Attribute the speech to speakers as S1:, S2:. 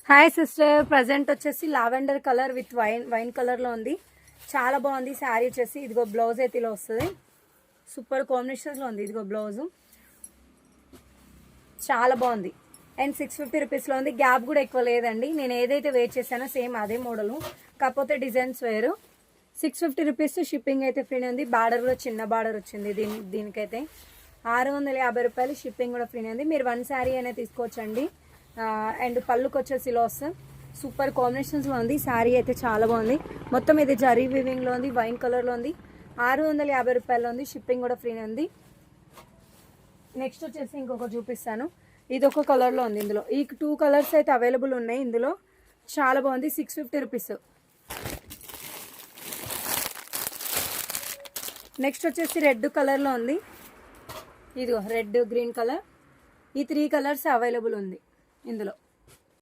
S1: Hi sister, present వచ్చేసి lavender colour with wine కలర్లో ఉంది. చాలా బాగుంది శారీ వచ్చేసి. ఇదిగో బ్లౌజ్ అయితే ఇలా వస్తుంది. సూపర్ కాంబినేషన్లో ఉంది. ఇదిగో బ్లౌజు చాలా బాగుంది. అండ్ 650 రూపీస్లో ఉంది. గ్యాప్ కూడా ఎక్కువ లేదండి. నేను ఏదైతే వెయిట్ చేశానో సేమ్ అదే మోడలు, కాకపోతే డిజైన్స్ వేరు. 650 రూపీస్. షిప్పింగ్ అయితే ఫ్రీనే ఉంది. బార్డర్ కూడా చిన్న బార్డర్ వచ్చింది దీనికైతే. 650 రూపాయలు. షిప్పింగ్ కూడా ఫ్రీనే ఉంది. మీరు 1 శారీ అనేది తీసుకోవచ్చండి. అండ్ పళ్ళుకి వచ్చేసి లాస్. సూపర్ కాంబినేషన్స్లో ఉంది. శారీ అయితే చాలా బాగుంది. మొత్తం ఇది జరీ వీవింగ్లో ఉంది. వైన్ కలర్లో ఉంది. 650 రూపాయలు ఉంది. షిప్పింగ్ కూడా ఫ్రీనే ఉంది. నెక్స్ట్ వచ్చేసి ఇంకొక చూపిస్తాను. ఇది ఒక కలర్లో ఉంది. ఇందులో ఈ 2 కలర్స్ అయితే అవైలబుల్ ఉన్నాయి. ఇందులో చాలా బాగుంది. 650 రూపీస్. నెక్స్ట్ వచ్చేసి రెడ్ కలర్లో ఉంది. ఇదిగో రెడ్ గ్రీన్ కలర్. ఈ 3 కలర్స్ అవైలబుల్ ఉంది ఇందులో.